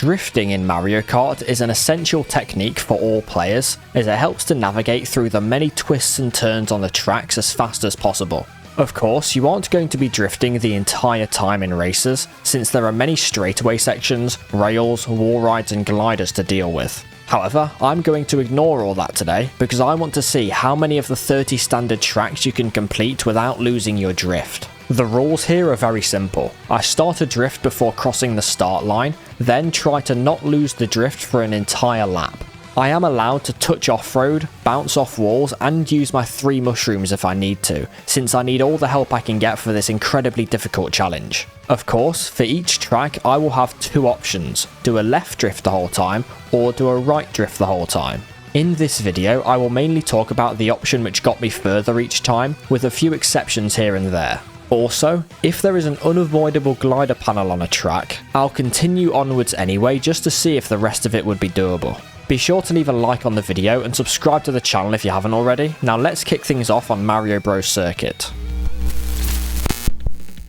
Drifting in Mario Kart is an essential technique for all players, as it helps to navigate through the many twists and turns on the tracks as fast as possible. Of course, you aren't going to be drifting the entire time in races, since there are many straightaway sections, rails, wall rides and gliders to deal with. However, I'm going to ignore all that today, because I want to see how many of the 30 standard tracks you can complete without losing your drift. The rules here are very simple. I start a drift before crossing the start line, then try to not lose the drift for an entire lap. I am allowed to touch off-road, bounce off walls and use my 3 mushrooms if I need to, since I need all the help I can get for this incredibly difficult challenge. Of course, for each track I will have 2 options, do a left drift the whole time or do a right drift the whole time. In this video I will mainly talk about the option which got me further each time, with a few exceptions here and there. Also, if there is an unavoidable glider panel on a track, I'll continue onwards anyway just to see if the rest of it would be doable. Be sure to leave a like on the video and subscribe to the channel if you haven't already. Now let's kick things off on Mario Bros Circuit.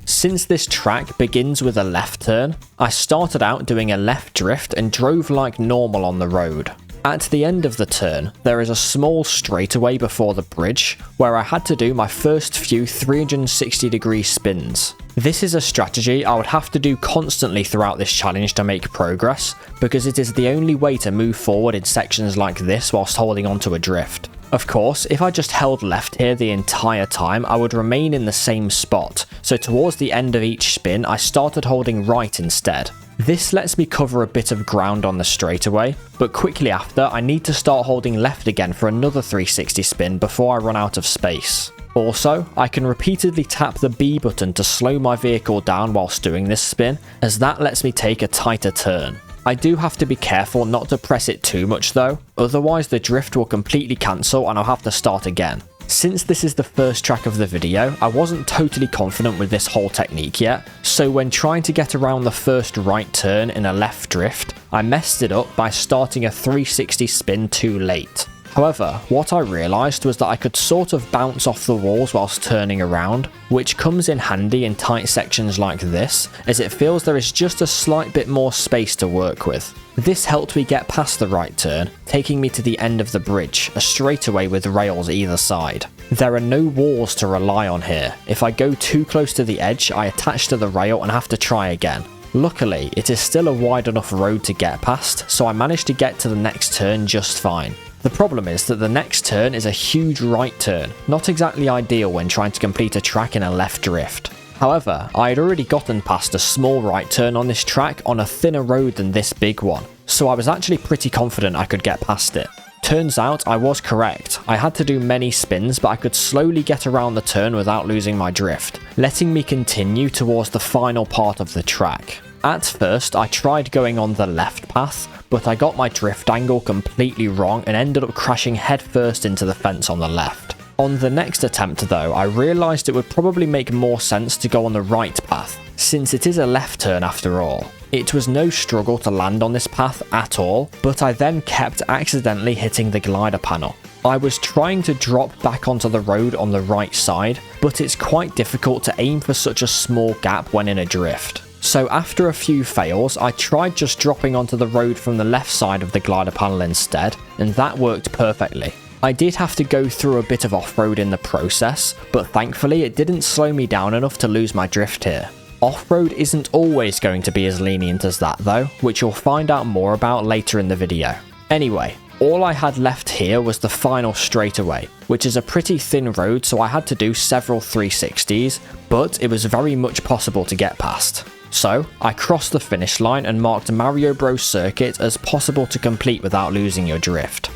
Since this track begins with a left turn, I started out doing a left drift and drove like normal on the road. At the end of the turn, there is a small straightaway before the bridge, where I had to do my first few 360-degree spins. This is a strategy I would have to do constantly throughout this challenge to make progress, because it is the only way to move forward in sections like this whilst holding onto a drift. Of course, if I just held left here the entire time, I would remain in the same spot, so towards the end of each spin I started holding right instead. This lets me cover a bit of ground on the straightaway, but quickly after I need to start holding left again for another 360 spin before I run out of space. Also, I can repeatedly tap the B button to slow my vehicle down whilst doing this spin, as that lets me take a tighter turn. I do have to be careful not to press it too much though, otherwise the drift will completely cancel and I'll have to start again. Since this is the first track of the video, I wasn't totally confident with this whole technique yet, so when trying to get around the first right turn in a left drift, I messed it up by starting a 360 spin too late. However, what I realised was that I could sort of bounce off the walls whilst turning around, which comes in handy in tight sections like this, as it feels there is just a slight bit more space to work with. This helped me get past the right turn, taking me to the end of the bridge, a straightaway with rails either side. There are no walls to rely on here. If I go too close to the edge, I attach to the rail and have to try again. Luckily, it is still a wide enough road to get past, so I managed to get to the next turn just fine. The problem is that the next turn is a huge right turn, not exactly ideal when trying to complete a track in a left drift. However, I had already gotten past a small right turn on this track on a thinner road than this big one, so I was actually pretty confident I could get past it. Turns out I was correct. I had to do many spins, but I could slowly get around the turn without losing my drift, letting me continue towards the final part of the track. At first, I tried going on the left path, but I got my drift angle completely wrong and ended up crashing headfirst into the fence on the left. On the next attempt though, I realised it would probably make more sense to go on the right path, since it is a left turn after all. It was no struggle to land on this path at all, but I then kept accidentally hitting the glider panel. I was trying to drop back onto the road on the right side, but it's quite difficult to aim for such a small gap when in a drift. So after a few fails, I tried just dropping onto the road from the left side of the glider panel instead, and that worked perfectly. I did have to go through a bit of off-road in the process, but thankfully it didn't slow me down enough to lose my drift here. Off-road isn't always going to be as lenient as that though, which you'll find out more about later in the video. Anyway, all I had left here was the final straightaway, which is a pretty thin road, so I had to do several 360s, but it was very much possible to get past. So, I crossed the finish line and marked Mario Bros Circuit as possible to complete without losing your drift.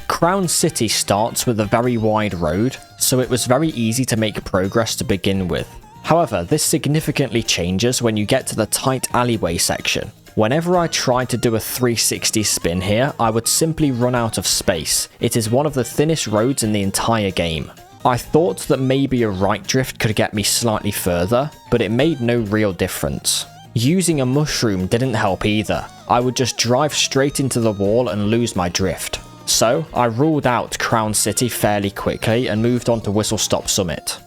Crown City starts with a very wide road, so it was very easy to make progress to begin with. However, this significantly changes when you get to the tight alleyway section. Whenever I tried to do a 360 spin here, I would simply run out of space. It is one of the thinnest roads in the entire game. I thought that maybe a right drift could get me slightly further, but it made no real difference. Using a mushroom didn't help either. I would just drive straight into the wall and lose my drift. So I ruled out Crown City fairly quickly and moved on to Whistle Stop Summit.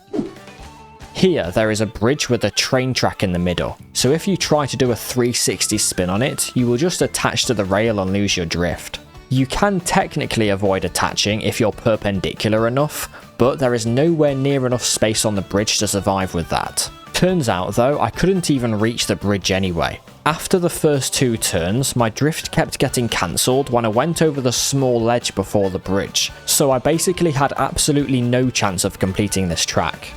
Here there is a bridge with a train track in the middle, so if you try to do a 360 spin on it, you will just attach to the rail and lose your drift. You can technically avoid attaching if you're perpendicular enough, but there is nowhere near enough space on the bridge to survive with that. Turns out though, I couldn't even reach the bridge anyway. After the first 2 turns, my drift kept getting cancelled when I went over the small ledge before the bridge, so I basically had absolutely no chance of completing this track.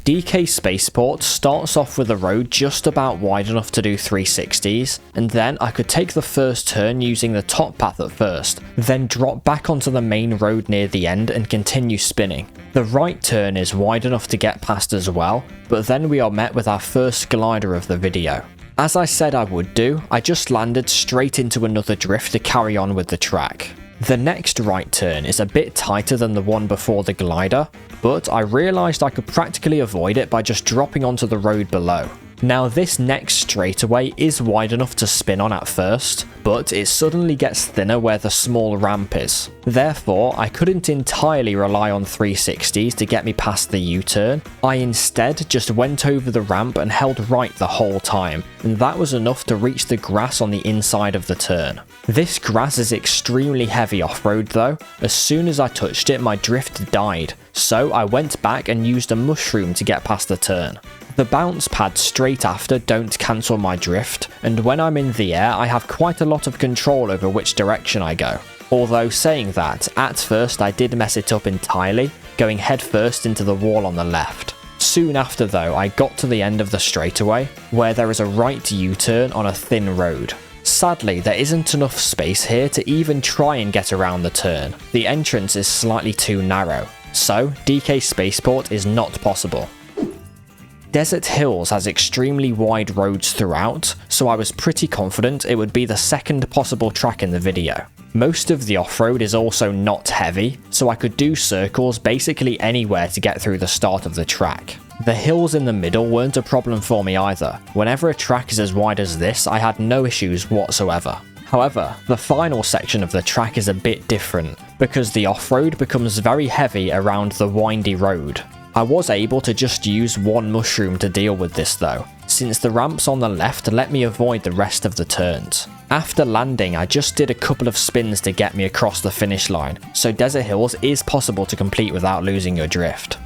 DK Spaceport starts off with a road just about wide enough to do 360s, and then I could take the first turn using the top path at first, then drop back onto the main road near the end and continue spinning. The right turn is wide enough to get past as well, but then we are met with our first glider of the video. As I said I would do, I just landed straight into another drift to carry on with the track. The next right turn is a bit tighter than the one before the glider, but I realised I could practically avoid it by just dropping onto the road below. Now this next straightaway is wide enough to spin on at first, but it suddenly gets thinner where the small ramp is. Therefore, I couldn't entirely rely on 360s to get me past the U-turn. I instead just went over the ramp and held right the whole time, and that was enough to reach the grass on the inside of the turn. This grass is extremely heavy off-road though. As soon as I touched it, my drift died, so I went back and used a mushroom to get past the turn. The bounce pads straight after don't cancel my drift, and when I'm in the air I have quite a lot of control over which direction I go. Although saying that, at first I did mess it up entirely, going headfirst into the wall on the left. Soon after though, I got to the end of the straightaway, where there is a right U-turn on a thin road. Sadly, there isn't enough space here to even try and get around the turn. The entrance is slightly too narrow, so DK Spaceport is not possible. Desert Hills has extremely wide roads throughout, so I was pretty confident it would be the second possible track in the video. Most of the off-road is also not heavy, so I could do circles basically anywhere to get through the start of the track. The hills in the middle weren't a problem for me either. Whenever a track is as wide as this, I had no issues whatsoever. However, the final section of the track is a bit different, because the off-road becomes very heavy around the windy road. I was able to just use one mushroom to deal with this though, since the ramps on the left let me avoid the rest of the turns. After landing, I just did a couple of spins to get me across the finish line, so Desert Hills is possible to complete without losing your drift.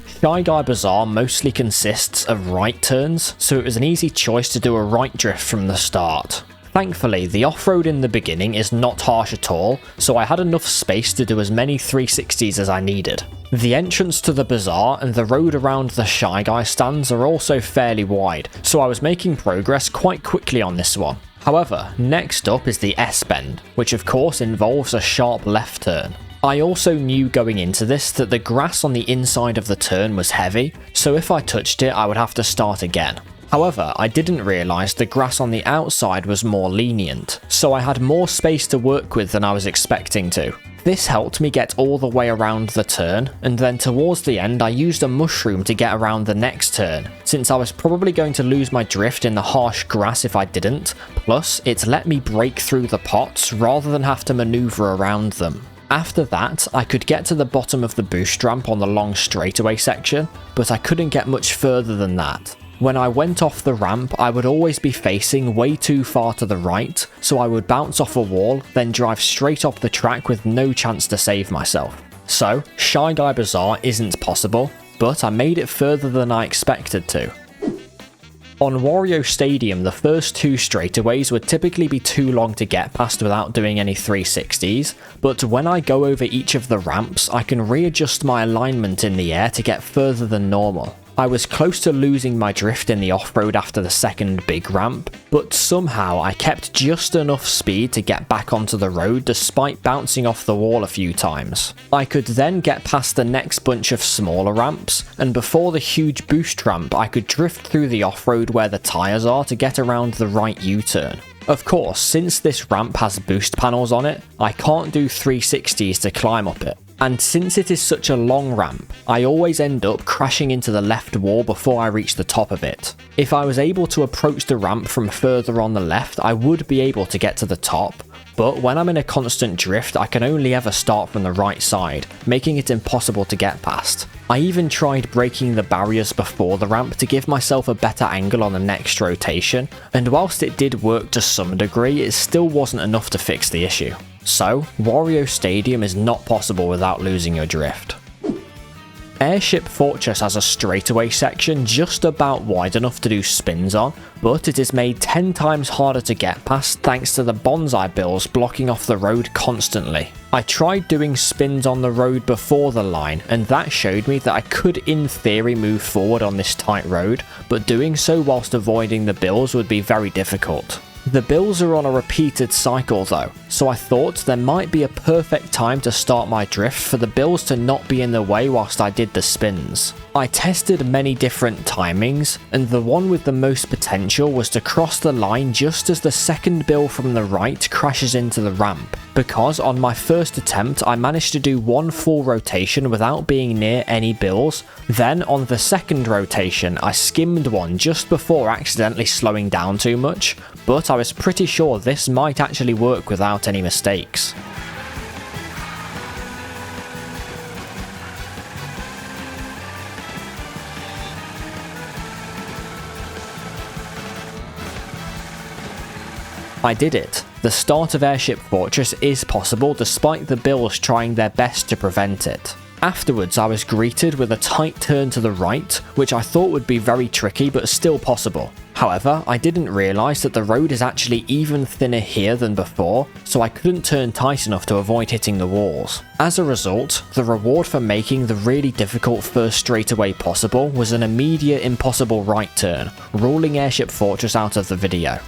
Shy Guy Bazaar mostly consists of right turns, so it was an easy choice to do a right drift from the start. Thankfully, the off-road in the beginning is not harsh at all, so I had enough space to do as many 360s as I needed. The entrance to the bazaar and the road around the Shy Guy stands are also fairly wide, so I was making progress quite quickly on this one. However, next up is the S-bend, which of course involves a sharp left turn. I also knew going into this that the grass on the inside of the turn was heavy, so if I touched it I would have to start again. However, I didn't realise the grass on the outside was more lenient, so I had more space to work with than I was expecting to. This helped me get all the way around the turn, and then towards the end I used a mushroom to get around the next turn, since I was probably going to lose my drift in the harsh grass if I didn't, plus it let me break through the pots rather than have to manoeuvre around them. After that, I could get to the bottom of the boost ramp on the long straightaway section, but I couldn't get much further than that. When I went off the ramp, I would always be facing way too far to the right, so I would bounce off a wall, then drive straight off the track with no chance to save myself. So, Shy Guy Bazaar isn't possible, but I made it further than I expected to. On Wario Stadium, the first two straightaways would typically be too long to get past without doing any 360s, but when I go over each of the ramps, I can readjust my alignment in the air to get further than normal. I was close to losing my drift in the off-road after the second big ramp, but somehow I kept just enough speed to get back onto the road despite bouncing off the wall a few times. I could then get past the next bunch of smaller ramps, and before the huge boost ramp I could drift through the off-road where the tyres are to get around the right U-turn. Of course, since this ramp has boost panels on it, I can't do 360s to climb up it. And since it is such a long ramp, I always end up crashing into the left wall before I reach the top of it. If I was able to approach the ramp from further on the left, I would be able to get to the top, but when I'm in a constant drift I can only ever start from the right side, making it impossible to get past. I even tried breaking the barriers before the ramp to give myself a better angle on the next rotation, and whilst it did work to some degree, it still wasn't enough to fix the issue. So, Wario Stadium is not possible without losing your drift. Airship Fortress has a straightaway section just about wide enough to do spins on, but it is made 10 times harder to get past thanks to the bonsai bills blocking off the road constantly. I tried doing spins on the road before the line, and that showed me that I could in theory move forward on this tight road, but doing so whilst avoiding the bills would be very difficult. The bills are on a repeated cycle though, so I thought there might be a perfect time to start my drift for the bills to not be in the way whilst I did the spins. I tested many different timings, and the one with the most potential was to cross the line just as the second bill from the right crashes into the ramp, because on my first attempt I managed to do one full rotation without being near any bills. Then on the second rotation I skimmed one just before accidentally slowing down too much, but I was pretty sure this might actually work without any mistakes. I did it. The start of Airship Fortress is possible despite the bills trying their best to prevent it. Afterwards I was greeted with a tight turn to the right, which I thought would be very tricky but still possible. However, I didn't realise that the road is actually even thinner here than before, so I couldn't turn tight enough to avoid hitting the walls. As a result, the reward for making the really difficult first straightaway possible was an immediate impossible right turn, ruling Airship Fortress out of the video.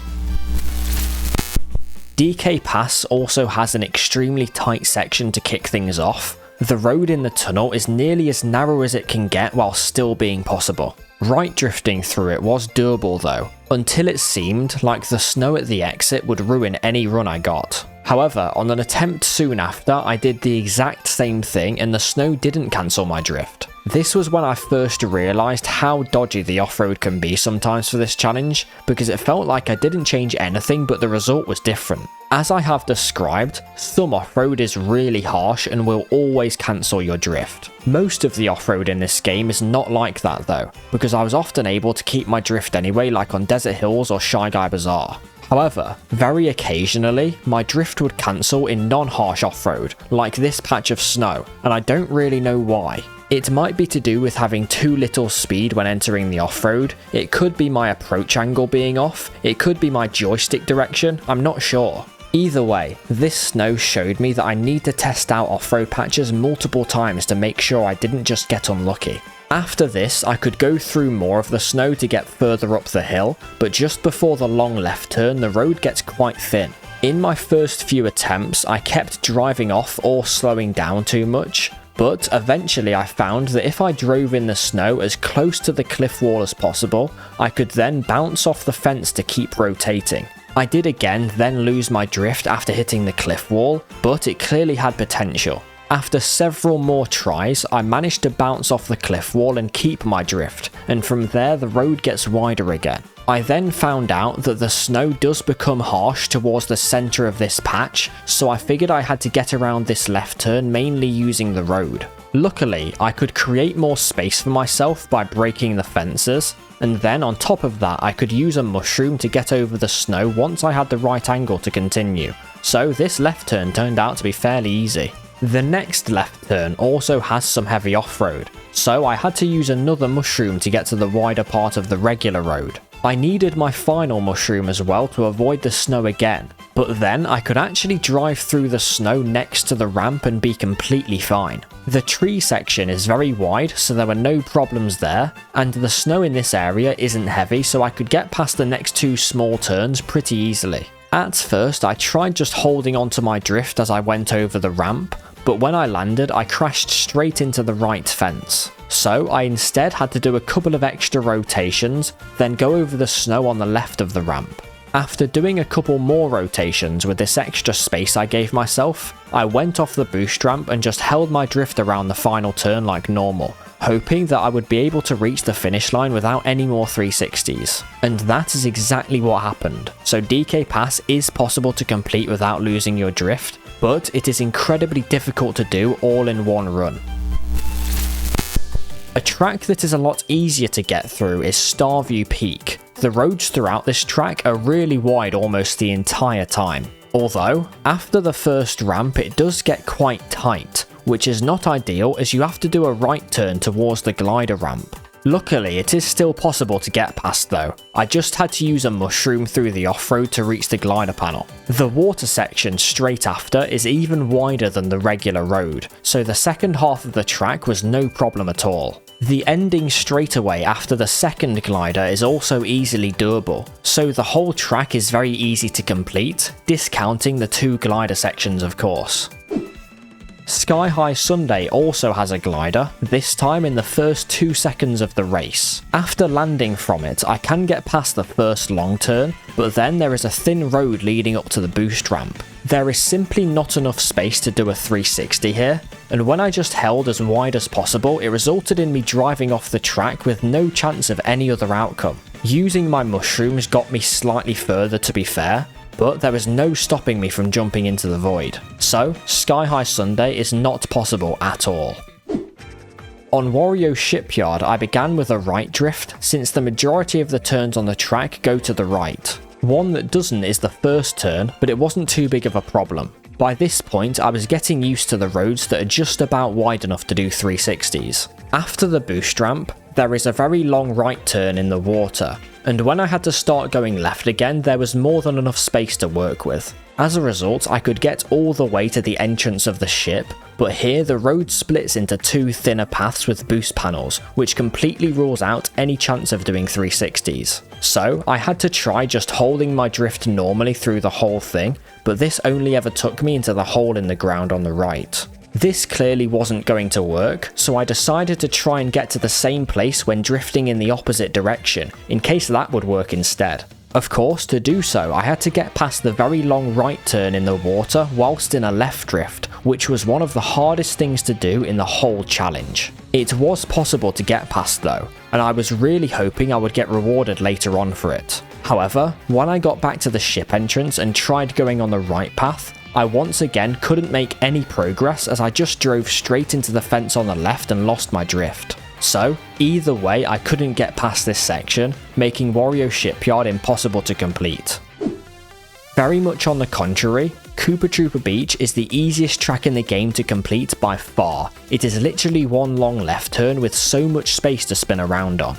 DK Pass also has an extremely tight section to kick things off. The road in the tunnel is nearly as narrow as it can get while still being possible. Right drifting through it was doable though, until it seemed like the snow at the exit would ruin any run I got. However, on an attempt soon after, I did the exact same thing and the snow didn't cancel my drift. This was when I first realised how dodgy the off-road can be sometimes for this challenge, because it felt like I didn't change anything but the result was different. As I have described, some off-road is really harsh and will always cancel your drift. Most of the off-road in this game is not like that though, because I was often able to keep my drift anyway, like on Desert Hills or Shy Guy Bazaar. However, very occasionally, my drift would cancel in non-harsh off-road, like this patch of snow, and I don't really know why. It might be to do with having too little speed when entering the off-road, it could be my approach angle being off, it could be my joystick direction, I'm not sure. Either way, this snow showed me that I need to test out off-road patches multiple times to make sure I didn't just get unlucky. After this, I could go through more of the snow to get further up the hill, but just before the long left turn, the road gets quite thin. In my first few attempts, I kept driving off or slowing down too much, but eventually I found that if I drove in the snow as close to the cliff wall as possible, I could then bounce off the fence to keep rotating. I did again then lose my drift after hitting the cliff wall, but it clearly had potential. After several more tries, I managed to bounce off the cliff wall and keep my drift, and from there the road gets wider again. I then found out that the snow does become harsh towards the centre of this patch, so I figured I had to get around this left turn mainly using the road. Luckily, I could create more space for myself by breaking the fences, and then on top of that I could use a mushroom to get over the snow once I had the right angle to continue, so this left turn turned out to be fairly easy. The next left turn also has some heavy off-road, so I had to use another mushroom to get to the wider part of the regular road. I needed my final mushroom as well to avoid the snow again, but then I could actually drive through the snow next to the ramp and be completely fine. The tree section is very wide, so there were no problems there, and the snow in this area isn't heavy, so I could get past the next two small turns pretty easily. At first I tried just holding onto my drift as I went over the ramp, but when I landed I crashed straight into the right fence. So I instead had to do a couple of extra rotations, then go over the snow on the left of the ramp. After doing a couple more rotations with this extra space I gave myself, I went off the boost ramp and just held my drift around the final turn like normal, hoping that I would be able to reach the finish line without any more 360s. And that is exactly what happened. So DK Pass is possible to complete without losing your drift, but it is incredibly difficult to do all in one run. A track that is a lot easier to get through is Starview Peak. The roads throughout this track are really wide almost the entire time. Although, after the first ramp it does get quite tight, which is not ideal as you have to do a right turn towards the glider ramp. Luckily it is still possible to get past though. I just had to use a mushroom through the off-road to reach the glider panel. The water section straight after is even wider than the regular road, so the second half of the track was no problem at all. The ending straightaway after the second glider is also easily doable, so the whole track is very easy to complete, discounting the 2 glider sections of course. Sky High Sunday also has a glider, this time in the first 2 seconds of the race. After landing from it, I can get past the first long turn, but then there is a thin road leading up to the boost ramp. There is simply not enough space to do a 360 here, and when I just held as wide as possible, it resulted in me driving off the track with no chance of any other outcome. Using my mushrooms got me slightly further to be fair, but there was no stopping me from jumping into the void. So, Sky High Sunday is not possible at all. On Wario Shipyard I began with a right drift, since the majority of the turns on the track go to the right. One that doesn't is the first turn, but it wasn't too big of a problem. By this point I was getting used to the roads that are just about wide enough to do 360s. After the boost ramp, there is a very long right turn in the water, and when I had to start going left again there was more than enough space to work with. As a result I could get all the way to the entrance of the ship, but here the road splits into 2 thinner paths with boost panels, which completely rules out any chance of doing 360s. So I had to try just holding my drift normally through the whole thing, but this only ever took me into the hole in the ground on the right. This clearly wasn't going to work, so I decided to try and get to the same place when drifting in the opposite direction, in case that would work instead. Of course, to do so I had to get past the very long right turn in the water whilst in a left drift, which was one of the hardest things to do in the whole challenge. It was possible to get past though, and I was really hoping I would get rewarded later on for it. However, when I got back to the ship entrance and tried going on the right path, I once again couldn't make any progress as I just drove straight into the fence on the left and lost my drift. So, either way I couldn't get past this section, making Wario Shipyard impossible to complete. Very much on the contrary, Koopa Troopa Beach is the easiest track in the game to complete by far. It is literally one long left turn with so much space to spin around on.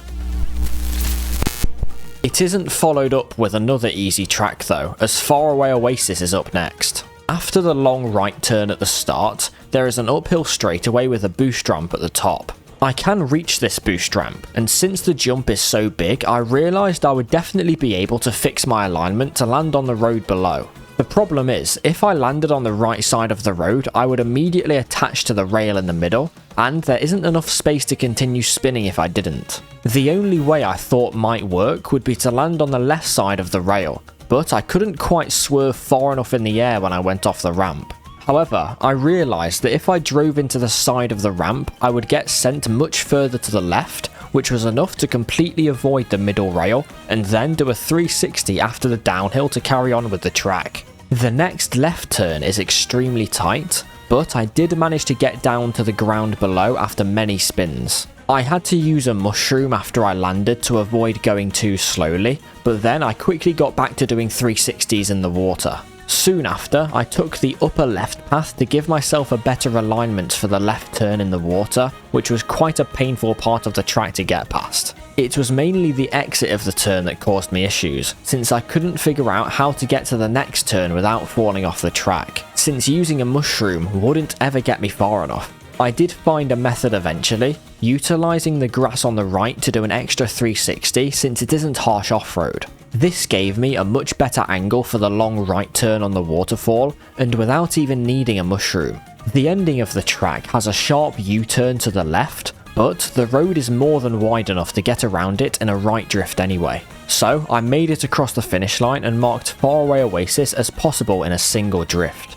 It isn't followed up with another easy track though, as Faraway Oasis is up next. After the long right turn at the start, there is an uphill straightaway with a boost ramp at the top. I can reach this boost ramp, and since the jump is so big, I realised I would definitely be able to fix my alignment to land on the road below. The problem is, if I landed on the right side of the road, I would immediately attach to the rail in the middle, and there isn't enough space to continue spinning if I didn't. The only way I thought might work would be to land on the left side of the rail, but I couldn't quite swerve far enough in the air when I went off the ramp. However, I realised that if I drove into the side of the ramp, I would get sent much further to the left, which was enough to completely avoid the middle rail, and then do a 360 after the downhill to carry on with the track. The next left turn is extremely tight, but I did manage to get down to the ground below after many spins. I had to use a mushroom after I landed to avoid going too slowly, but then I quickly got back to doing 360s in the water. Soon after, I took the upper left path to give myself a better alignment for the left turn in the water, which was quite a painful part of the track to get past. It was mainly the exit of the turn that caused me issues, since I couldn't figure out how to get to the next turn without falling off the track, since using a mushroom wouldn't ever get me far enough. I did find a method eventually, utilising the grass on the right to do an extra 360 since it isn't harsh off-road. This gave me a much better angle for the long right turn on the waterfall, and without even needing a mushroom. The ending of the track has a sharp U-turn to the left, but the road is more than wide enough to get around it in a right drift anyway. So I made it across the finish line and marked Faraway Oasis as possible in a single drift.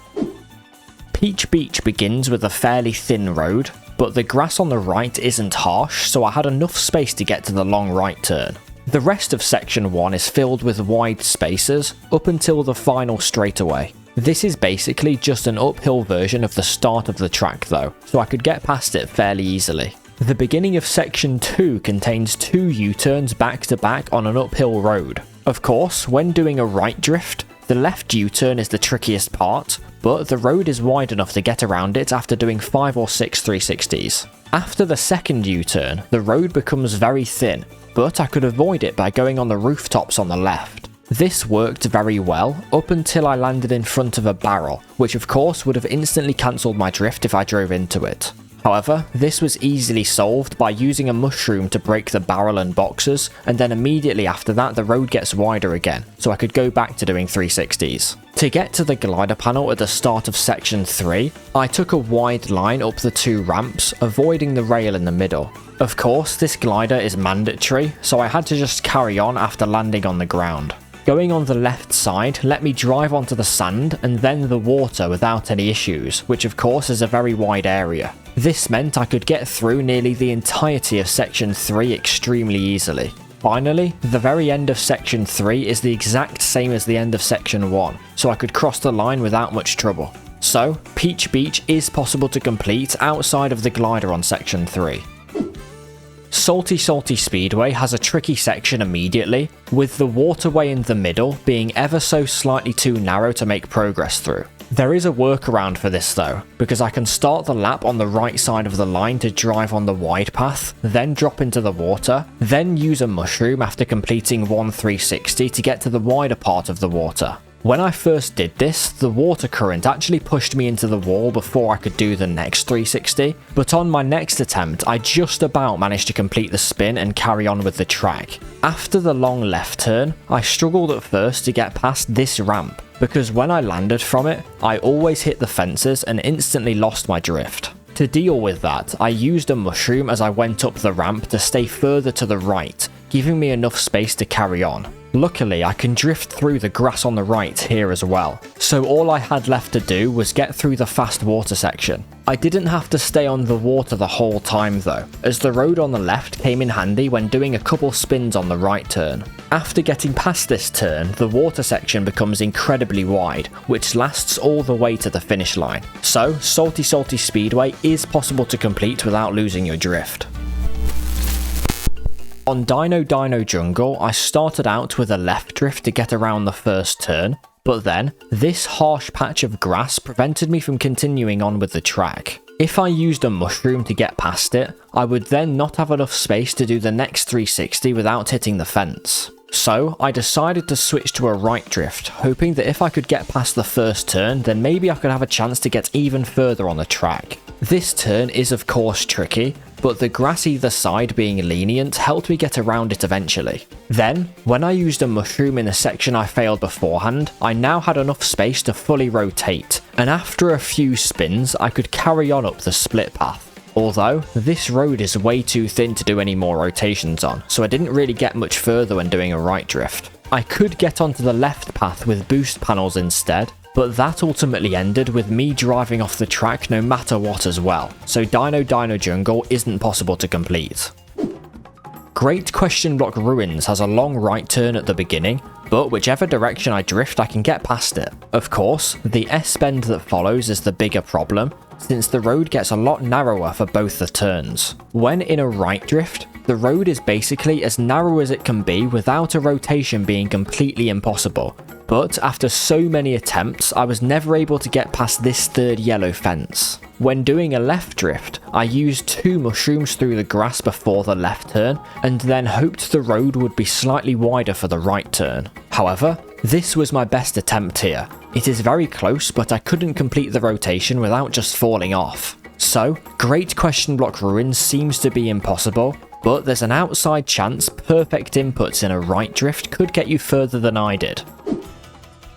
Peach Beach begins with a fairly thin road, but the grass on the right isn't harsh, so I had enough space to get to the long right turn. The rest of section 1 is filled with wide spaces up until the final straightaway. This is basically just an uphill version of the start of the track though, so I could get past it fairly easily. The beginning of section 2 contains 2 U-turns back to back on an uphill road. Of course, when doing a right drift, the left U-turn is the trickiest part, but the road is wide enough to get around it after doing 5 or 6 360s. After the second U-turn, the road becomes very thin, but I could avoid it by going on the rooftops on the left. This worked very well up until I landed in front of a barrel, which of course would have instantly cancelled my drift if I drove into it. However, this was easily solved by using a mushroom to break the barrel and boxes, and then immediately after that the road gets wider again, so I could go back to doing 360s. To get to the glider panel at the start of section 3, I took a wide line up the 2 ramps, avoiding the rail in the middle. Of course, this glider is mandatory, so I had to just carry on after landing on the ground. Going on the left side let me drive onto the sand and then the water without any issues, which of course is a very wide area. This meant I could get through nearly the entirety of section 3 extremely easily. Finally, the very end of section 3 is the exact same as the end of section 1, so I could cross the line without much trouble. So, Peach Beach is possible to complete outside of the glider on section 3. Salty Salty Speedway has a tricky section immediately, with the waterway in the middle being ever so slightly too narrow to make progress through. There is a workaround for this though, because I can start the lap on the right side of the line to drive on the wide path, then drop into the water, then use a mushroom after completing one 360 to get to the wider part of the water. When I first did this, the water current actually pushed me into the wall before I could do the next 360, but on my next attempt I just about managed to complete the spin and carry on with the track. After the long left turn, I struggled at first to get past this ramp, because when I landed from it, I always hit the fences and instantly lost my drift. To deal with that, I used a mushroom as I went up the ramp to stay further to the right, giving me enough space to carry on. Luckily, I can drift through the grass on the right here as well, so all I had left to do was get through the fast water section. I didn't have to stay on the water the whole time though, as the road on the left came in handy when doing a couple spins on the right turn. After getting past this turn, the water section becomes incredibly wide, which lasts all the way to the finish line. So, Salty Salty Speedway is possible to complete without losing your drift. On Dino Dino Jungle, I started out with a left drift to get around the first turn, but then this harsh patch of grass prevented me from continuing on with the track. If I used a mushroom to get past it, I would then not have enough space to do the next 360 without hitting the fence. So I decided to switch to a right drift, hoping that if I could get past the first turn, then maybe I could have a chance to get even further on the track. This turn is of course tricky, but the grass either side being lenient helped me get around it eventually. Then, when I used a mushroom in a section I failed beforehand, I now had enough space to fully rotate, and after a few spins I could carry on up the split path. Although, this road is way too thin to do any more rotations on, so I didn't really get much further when doing a right drift. I could get onto the left path with boost panels instead, but that ultimately ended with me driving off the track no matter what as well, so Dino Dino Jungle isn't possible to complete. Great Question Block Ruins has a long right turn at the beginning, but whichever direction I drift I can get past it. Of course, the S-bend that follows is the bigger problem, since the road gets a lot narrower for both the turns. When in a right drift, the road is basically as narrow as it can be without a rotation being completely impossible. But after so many attempts, I was never able to get past this third yellow fence. When doing a left drift, I used 2 mushrooms through the grass before the left turn, and then hoped the road would be slightly wider for the right turn. However, this was my best attempt here. It is very close, but I couldn't complete the rotation without just falling off. So, Great Question Block Ruins seems to be impossible, but there's an outside chance perfect inputs in a right drift could get you further than I did.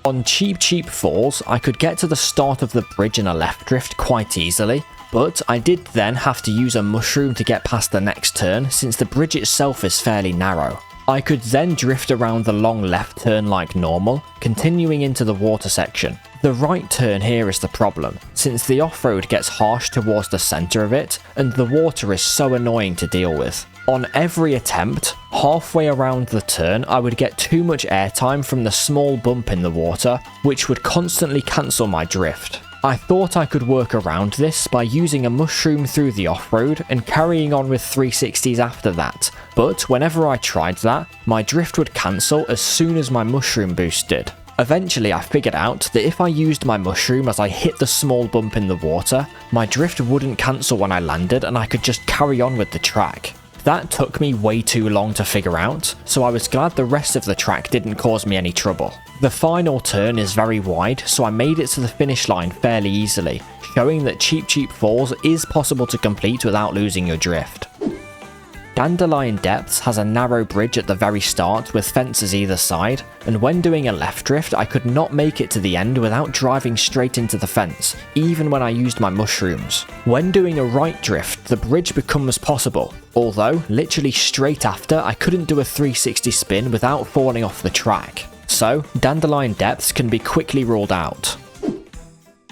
On Cheep Cheep Falls, I could get to the start of the bridge in a left drift quite easily, but I did then have to use a mushroom to get past the next turn since the bridge itself is fairly narrow. I could then drift around the long left turn like normal, continuing into the water section. The right turn here is the problem, since the off-road gets harsh towards the centre of it, and the water is so annoying to deal with. On every attempt, halfway around the turn I would get too much airtime from the small bump in the water, which would constantly cancel my drift. I thought I could work around this by using a mushroom through the off-road and carrying on with 360s after that, but whenever I tried that, my drift would cancel as soon as my mushroom boost did. Eventually I figured out that if I used my mushroom as I hit the small bump in the water, my drift wouldn't cancel when I landed and I could just carry on with the track. That took me way too long to figure out, so I was glad the rest of the track didn't cause me any trouble. The final turn is very wide, so I made it to the finish line fairly easily, showing that Cheep Falls is possible to complete without losing your drift. Dandelion Depths has a narrow bridge at the very start with fences either side, and when doing a left drift I could not make it to the end without driving straight into the fence, even when I used my mushrooms. When doing a right drift, the bridge becomes possible, although literally straight after I couldn't do a 360 spin without falling off the track. So, Dandelion Depths can be quickly ruled out.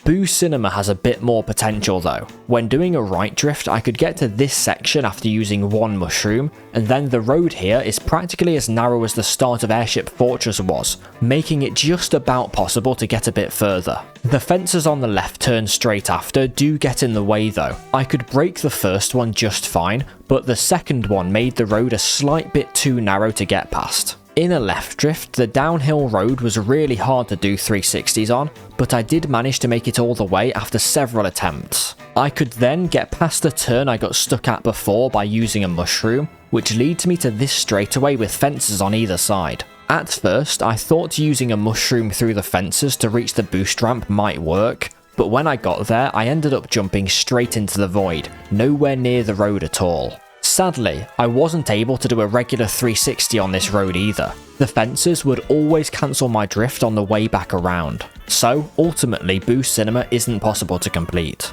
Boo Cinema has a bit more potential though. When doing a right drift I could get to this section after using one mushroom, and then the road here is practically as narrow as the start of Airship Fortress was, making it just about possible to get a bit further. The fences on the left turn straight after do get in the way though. I could break the first one just fine, but the second one made the road a slight bit too narrow to get past. In a left drift, the downhill road was really hard to do 360s on, but I did manage to make it all the way after several attempts. I could then get past the turn I got stuck at before by using a mushroom, which leads me to this straightaway with fences on either side. At first, I thought using a mushroom through the fences to reach the boost ramp might work, but when I got there I ended up jumping straight into the void, nowhere near the road at all. Sadly, I wasn't able to do a regular 360 on this road either. The fences would always cancel my drift on the way back around, so ultimately Boo Cinema isn't possible to complete.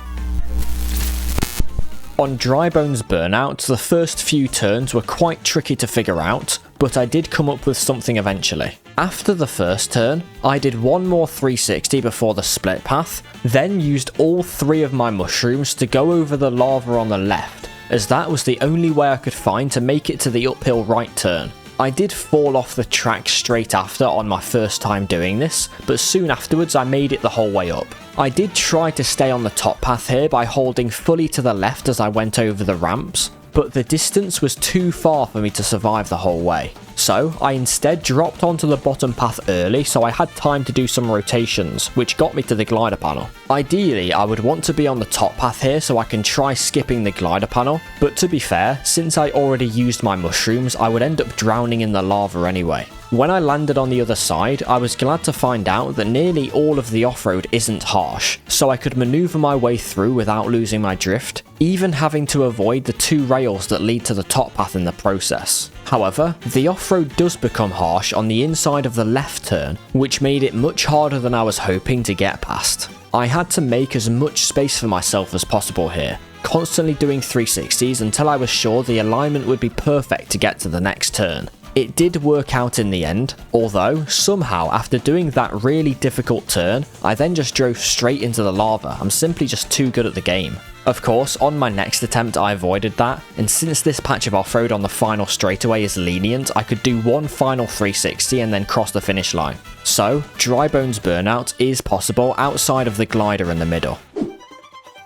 On Bones Burnout, the first few turns were quite tricky to figure out, but I did come up with something eventually. After the first turn, I did one more 360 before the split path, then used all three of my mushrooms to go over the lava on the left, as that was the only way I could find to make it to the uphill right turn. I did fall off the track straight after on my first time doing this, but soon afterwards I made it the whole way up. I did try to stay on the top path here by holding fully to the left as I went over the ramps, but the distance was too far for me to survive the whole way. So I instead dropped onto the bottom path early so I had time to do some rotations, which got me to the glider panel. Ideally I would want to be on the top path here so I can try skipping the glider panel, but to be fair, since I already used my mushrooms I would end up drowning in the lava anyway. When I landed on the other side, I was glad to find out that nearly all of the off-road isn't harsh, so I could maneuver my way through without losing my drift, even having to avoid the two rails that lead to the top path in the process. However, the off-road does become harsh on the inside of the left turn, which made it much harder than I was hoping to get past. I had to make as much space for myself as possible here, constantly doing 360s until I was sure the alignment would be perfect to get to the next turn. It did work out in the end, although somehow after doing that really difficult turn, I then just drove straight into the lava. I'm simply just too good at the game. Of course, on my next attempt I avoided that, and since this patch of off-road on the final straightaway is lenient, I could do one final 360 and then cross the finish line. So, Bones Burnout is possible outside of the glider in the middle.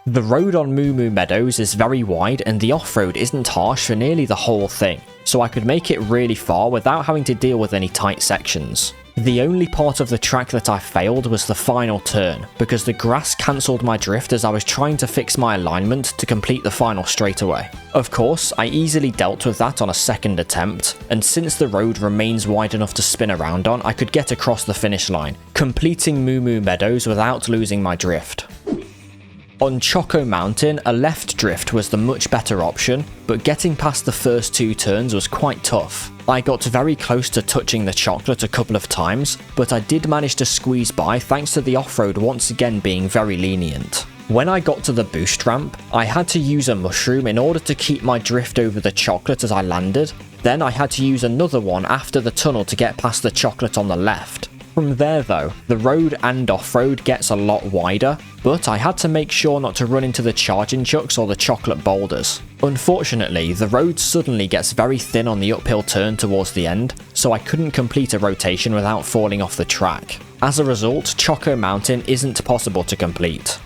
The road on Mumu Meadows is very wide and the off-road isn't harsh for nearly the whole thing, so I could make it really far without having to deal with any tight sections. The only part of the track that I failed was the final turn, because the grass cancelled my drift as I was trying to fix my alignment to complete the final straightaway. Of course, I easily dealt with that on a second attempt, and since the road remains wide enough to spin around on, I could get across the finish line, completing Mumu Meadows without losing my drift. On Choco Mountain, a left drift was the much better option, but getting past the first two turns was quite tough. I got very close to touching the chocolate a couple of times, but I did manage to squeeze by thanks to the off-road once again being very lenient. When I got to the boost ramp, I had to use a mushroom in order to keep my drift over the chocolate as I landed, then I had to use another one after the tunnel to get past the chocolate on the left. From there though, the road and off-road gets a lot wider, but I had to make sure not to run into the charging chucks or the chocolate boulders. Unfortunately, the road suddenly gets very thin on the uphill turn towards the end, so I couldn't complete a rotation without falling off the track. As a result, Choco Mountain isn't possible to complete.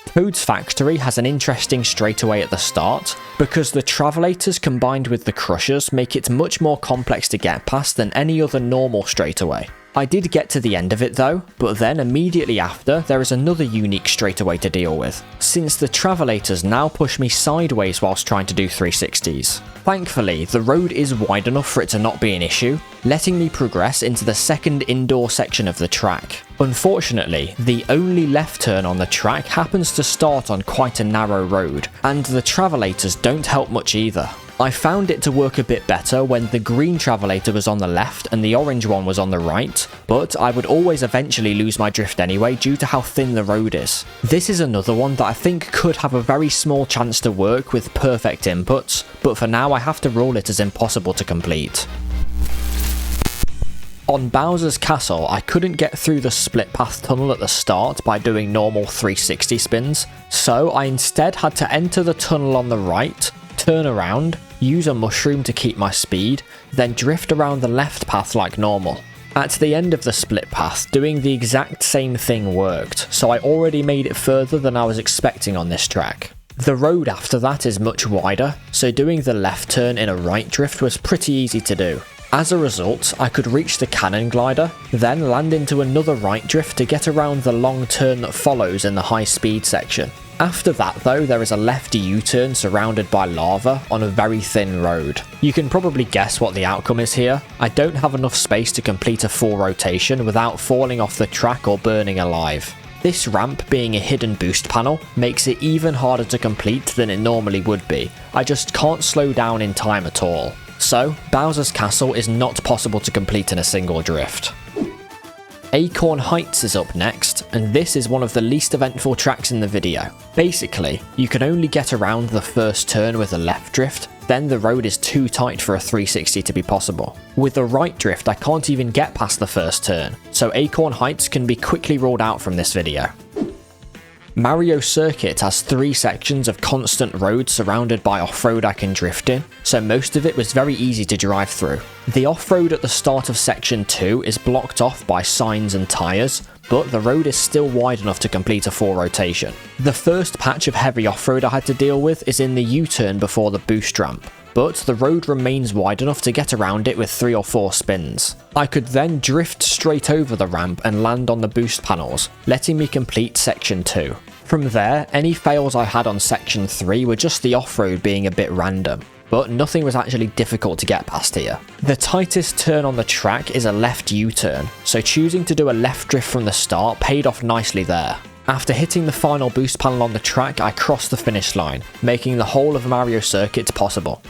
Toad's Factory has an interesting straightaway at the start, because the Travelators combined with the Crushers make it much more complex to get past than any other normal straightaway. I did get to the end of it though, but then immediately after there is another unique straightaway to deal with, since the Travelators now push me sideways whilst trying to do 360s. Thankfully, the road is wide enough for it to not be an issue, letting me progress into the second indoor section of the track. Unfortunately, the only left turn on the track happens to start on quite a narrow road, and the Travelators don't help much either. I found it to work a bit better when the green Travelator was on the left and the orange one was on the right, but I would always eventually lose my drift anyway due to how thin the road is. This is another one that I think could have a very small chance to work with perfect inputs, but for now I have to rule it as impossible to complete. On Bowser's Castle, I couldn't get through the split path tunnel at the start by doing normal 360 spins, so I instead had to enter the tunnel on the right, turn around, use a mushroom to keep my speed, then drift around the left path like normal. At the end of the split path, doing the exact same thing worked, so I already made it further than I was expecting on this track. The road after that is much wider, so doing the left turn in a right drift was pretty easy to do. As a result, I could reach the cannon glider, then land into another right drift to get around the long turn that follows in the high speed section. After that though, there is a left U-turn surrounded by lava on a very thin road. You can probably guess what the outcome is here. I don't have enough space to complete a full rotation without falling off the track or burning alive. This ramp being a hidden boost panel makes it even harder to complete than it normally would be. I just can't slow down in time at all. So, Bowser's Castle is not possible to complete in a single drift. Acorn Heights is up next, and this is one of the least eventful tracks in the video. Basically, you can only get around the first turn with a left drift, then the road is too tight for a 360 to be possible. With the right drift, I can't even get past the first turn, so Acorn Heights can be quickly ruled out from this video. Mario Circuit has 3 sections of constant road surrounded by off-road I can drift in, so most of it was very easy to drive through. The off-road at the start of section 2 is blocked off by signs and tyres, but the road is still wide enough to complete a full rotation. The first patch of heavy off-road I had to deal with is in the U-turn before the boost ramp, but the road remains wide enough to get around it with 3 or 4 spins. I could then drift straight over the ramp and land on the boost panels, letting me complete section 2. From there, any fails I had on section 3 were just the off-road being a bit random, but nothing was actually difficult to get past here. The tightest turn on the track is a left U-turn, so choosing to do a left drift from the start paid off nicely there. After hitting the final boost panel on the track, I crossed the finish line, making the whole of Mario Circuit possible.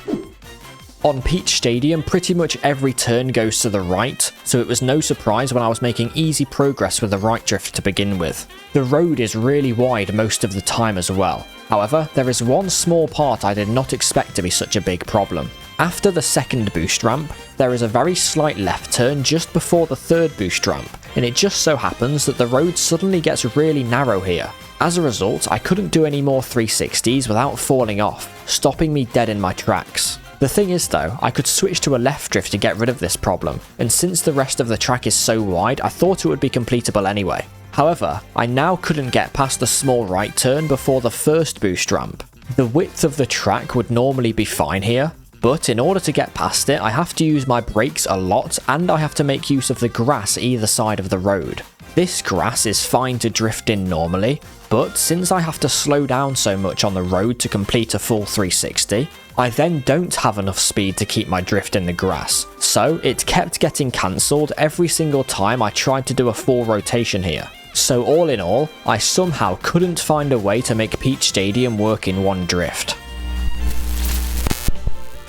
On Peach Stadium, pretty much every turn goes to the right, so it was no surprise when I was making easy progress with the right drift to begin with. The road is really wide most of the time as well. However, there is one small part I did not expect to be such a big problem. After the second boost ramp, there is a very slight left turn just before the third boost ramp, and it just so happens that the road suddenly gets really narrow here. As a result, I couldn't do any more 360s without falling off, stopping me dead in my tracks. The thing is though, I could switch to a left drift to get rid of this problem, and since the rest of the track is so wide, I thought it would be completable anyway. However, I now couldn't get past the small right turn before the first boost ramp. The width of the track would normally be fine here, but in order to get past it, I have to use my brakes a lot and I have to make use of the grass either side of the road. This grass is fine to drift in normally, but since I have to slow down so much on the road to complete a full 360, I then don't have enough speed to keep my drift in the grass, so it kept getting cancelled every single time I tried to do a full rotation here. So all in all, I somehow couldn't find a way to make Peach Stadium work in one drift.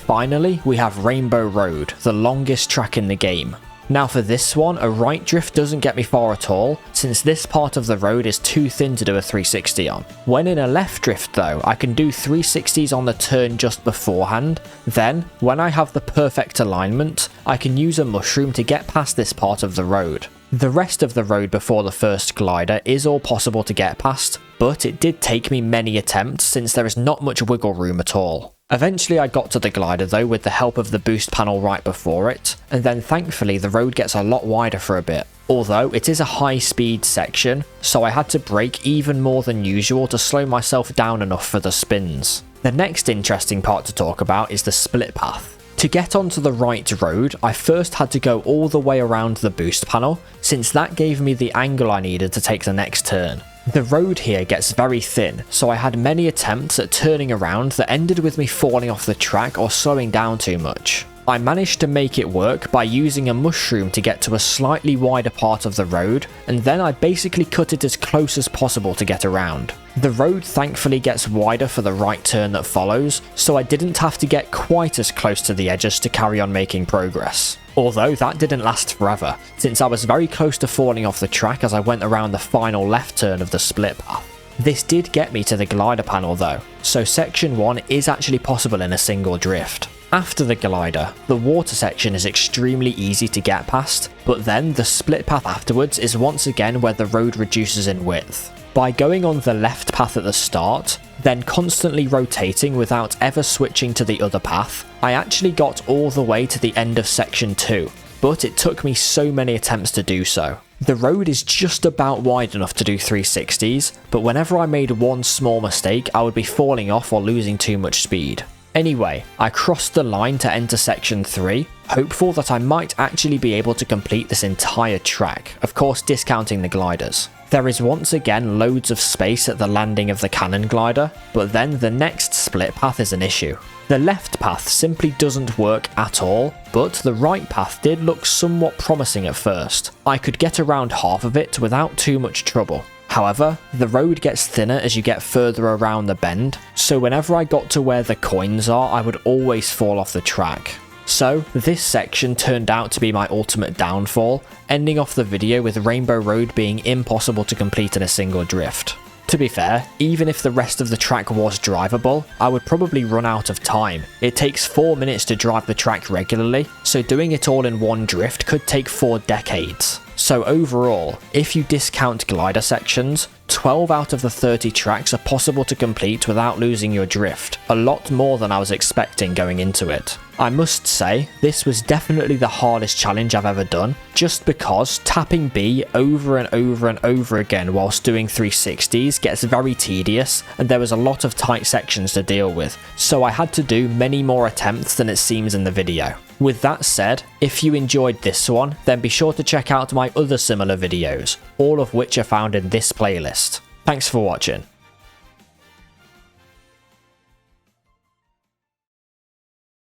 Finally, we have Rainbow Road, the longest track in the game. Now for this one, a right drift doesn't get me far at all, since this part of the road is too thin to do a 360 on. When in a left drift though, I can do 360s on the turn just beforehand, then, when I have the perfect alignment, I can use a mushroom to get past this part of the road. The rest of the road before the first glider is all possible to get past, but it did take me many attempts since there is not much wiggle room at all. Eventually I got to the glider though with the help of the boost panel right before it, and then thankfully the road gets a lot wider for a bit. Although it is a high speed section, so I had to brake even more than usual to slow myself down enough for the spins. The next interesting part to talk about is the split path. To get onto the right road, I first had to go all the way around the boost panel, since that gave me the angle I needed to take the next turn. The road here gets very thin, so I had many attempts at turning around that ended with me falling off the track or slowing down too much. I managed to make it work by using a mushroom to get to a slightly wider part of the road, and then I basically cut it as close as possible to get around. The road thankfully gets wider for the right turn that follows, so I didn't have to get quite as close to the edges to carry on making progress. Although that didn't last forever, since I was very close to falling off the track as I went around the final left turn of the split path. This did get me to the glider panel though, so section 1 is actually possible in a single drift. After the glider, the water section is extremely easy to get past, but then the split path afterwards is once again where the road reduces in width. By going on the left path at the start, then constantly rotating without ever switching to the other path, I actually got all the way to the end of section 2, but it took me so many attempts to do so. The road is just about wide enough to do 360s, but whenever I made one small mistake, I would be falling off or losing too much speed. Anyway, I crossed the line to enter section 3, hopeful that I might actually be able to complete this entire track, of course discounting the gliders. There is once again loads of space at the landing of the cannon glider, but then the next split path is an issue. The left path simply doesn't work at all, but the right path did look somewhat promising at first. I could get around half of it without too much trouble. However, the road gets thinner as you get further around the bend, so whenever I got to where the coins are, I would always fall off the track. So, this section turned out to be my ultimate downfall, ending off the video with Rainbow Road being impossible to complete in a single drift. To be fair, even if the rest of the track was drivable, I would probably run out of time. It takes 4 minutes to drive the track regularly, so doing it all in one drift could take 4 decades. So overall, if you discount glider sections, 12 out of the 30 tracks are possible to complete without losing your drift, a lot more than I was expecting going into it. I must say, this was definitely the hardest challenge I've ever done, just because tapping B over and over and over again whilst doing 360s gets very tedious and there was a lot of tight sections to deal with, so I had to do many more attempts than it seems in the video. With that said, if you enjoyed this one, then be sure to check out my other similar videos, all of which are found in this playlist. Thanks for watching.